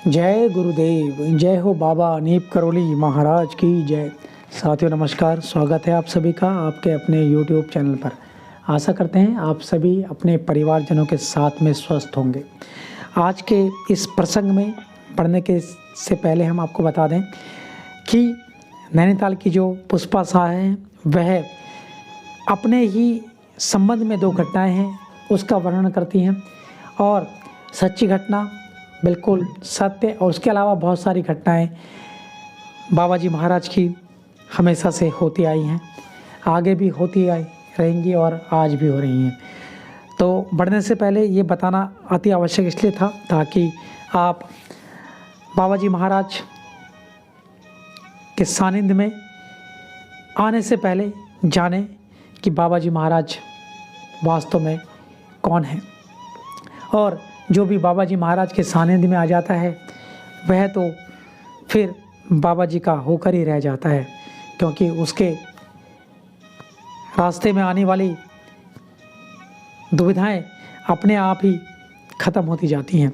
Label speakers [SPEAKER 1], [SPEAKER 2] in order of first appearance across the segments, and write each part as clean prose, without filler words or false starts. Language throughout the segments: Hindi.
[SPEAKER 1] जय गुरुदेव, जय हो बाबा नीप करोली महाराज की जय। साथियों नमस्कार, स्वागत है आप सभी का आपके अपने YouTube चैनल पर। आशा करते हैं आप सभी अपने परिवारजनों के साथ में स्वस्थ होंगे। आज के इस प्रसंग में पढ़ने के से पहले हम आपको बता दें कि नैनीताल की जो पुष्पा शाह है वह अपने ही संबंध में दो घटनाएं हैं उसका वर्णन करती हैं और सच्ची घटना बिल्कुल सत्य और उसके अलावा बहुत सारी घटनाएं बाबा जी महाराज की हमेशा से होती आई हैं, आगे भी होती आई रहेंगी और आज भी हो रही हैं। तो बढ़ने से पहले ये बताना अति आवश्यक इसलिए था ताकि आप बाबा जी महाराज के सानिध्य में आने से पहले जानें कि बाबा जी महाराज वास्तव में कौन है। और जो भी बाबा जी महाराज के सानिध्य में आ जाता है वह तो फिर बाबा जी का होकर ही रह जाता है, क्योंकि उसके रास्ते में आने वाली दुविधाएं अपने आप ही ख़त्म होती जाती हैं।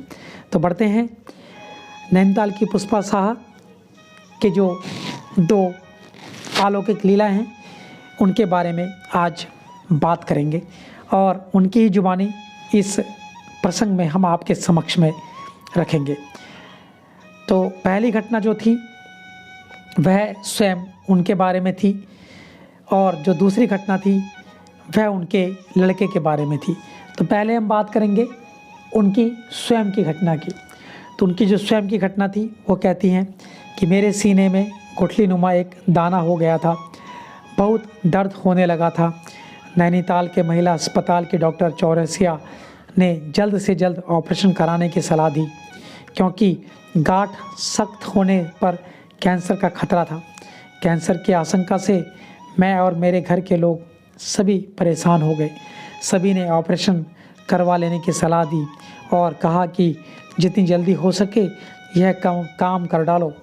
[SPEAKER 1] तो बढ़ते हैं, नैनीताल की पुष्पा शाह के जो दो अलौकिक लीला हैं उनके बारे में आज बात करेंगे और उनकी ही जुबानी इस प्रसंग में हम आपके समक्ष में रखेंगे। तो पहली घटना जो थी वह स्वयं उनके बारे में थी और जो दूसरी घटना थी वह उनके लड़के के बारे में थी। तो पहले हम बात करेंगे उनकी स्वयं की घटना की। तो उनकी जो स्वयं की घटना थी वो कहती हैं कि मेरे सीने में गुठली नुमा एक दाना हो गया था, बहुत दर्द होने लगा था। नैनीताल के महिला अस्पताल के डॉक्टर चौरसिया ने जल्द से जल्द ऑपरेशन कराने की सलाह दी, क्योंकि गांठ सख्त होने पर कैंसर का खतरा था। कैंसर की आशंका से मैं और मेरे घर के लोग सभी परेशान हो गए। सभी ने ऑपरेशन करवा लेने की सलाह दी और कहा कि जितनी जल्दी हो सके यह काम कर डालो।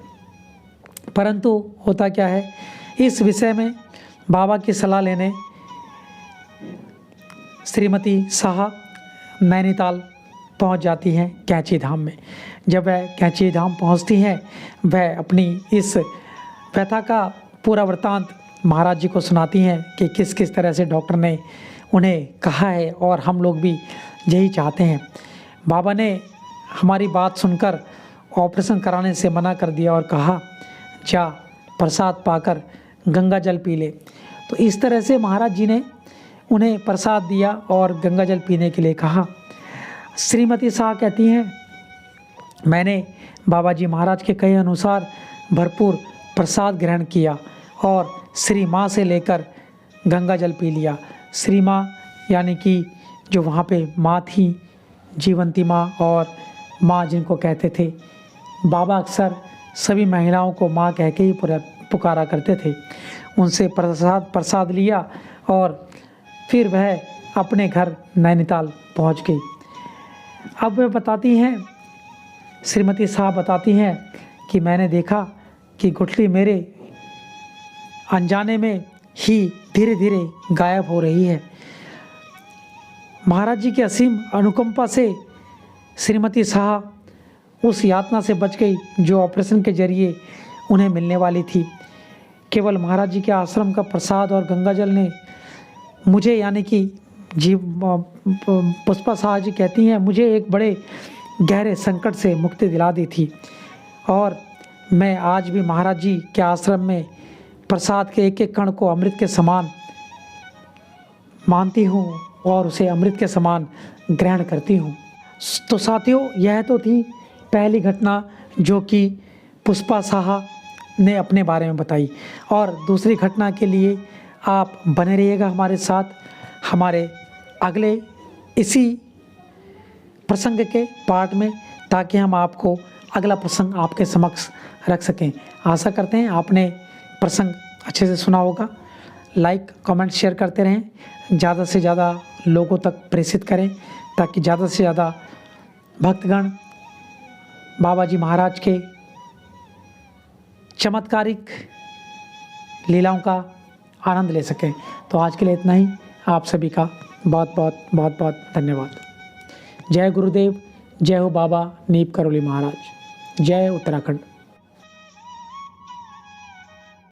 [SPEAKER 1] परंतु होता क्या है, इस विषय में बाबा की सलाह लेने श्रीमती शाह नैनीताल पहुंच जाती हैं कैंची धाम में। जब वह कैंची धाम पहुंचती हैं वह अपनी इस व्यथा का पूरा वृत्तांत महाराज जी को सुनाती हैं कि किस किस तरह से डॉक्टर ने उन्हें कहा है और हम लोग भी यही चाहते हैं। बाबा ने हमारी बात सुनकर ऑपरेशन कराने से मना कर दिया और कहा जा प्रसाद पाकर गंगा जल पी ले। तो इस तरह से महाराज जी ने उन्हें प्रसाद दिया और गंगा जल पीने के लिए कहा। श्रीमती शाह कहती हैं मैंने बाबा जी महाराज के कहे अनुसार भरपूर प्रसाद ग्रहण किया और श्री माँ से लेकर गंगा जल पी लिया। श्री माँ यानी कि जो वहाँ पे माँ थी, जीवंती माँ और माँ जिनको कहते थे। बाबा अक्सर सभी महिलाओं को माँ कह के ही पुकारा करते थे। उनसे प्रसाद लिया और फिर वह अपने घर नैनीताल पहुंच गई। अब वह बताती हैं, श्रीमती शाह बताती हैं कि मैंने देखा कि गुठली मेरे अनजाने में ही धीरे धीरे गायब हो रही है। महाराज जी की असीम अनुकंपा से श्रीमती शाह उस यातना से बच गई जो ऑपरेशन के जरिए उन्हें मिलने वाली थी। केवल महाराज जी के आश्रम का प्रसाद और गंगाजल ने मुझे, यानी कि पुष्पा शाह जी कहती हैं, मुझे एक बड़े गहरे संकट से मुक्ति दिला दी थी और मैं आज भी महाराज जी के आश्रम में प्रसाद के एक एक कण को अमृत के समान मानती हूँ और उसे अमृत के समान ग्रहण करती हूँ। तो साथियों, यह तो थी पहली घटना जो कि पुष्पा शाह ने अपने बारे में बताई। और दूसरी घटना के लिए आप बने रहिएगा हमारे साथ, हमारे अगले इसी प्रसंग के पार्ट में, ताकि हम आपको अगला प्रसंग आपके समक्ष रख सकें। आशा करते हैं आपने प्रसंग अच्छे से सुना होगा। लाइक कमेंट शेयर करते रहें, ज़्यादा से ज़्यादा लोगों तक प्रेषित करें ताकि ज़्यादा से ज़्यादा भक्तगण बाबा जी महाराज के चमत्कारिक लीलाओं का आनंद ले सकें। तो आज के लिए इतना ही। आप सभी का बहुत बहुत धन्यवाद। जय गुरुदेव, जय हो बाबा नीप करोली महाराज। जय उत्तराखंड।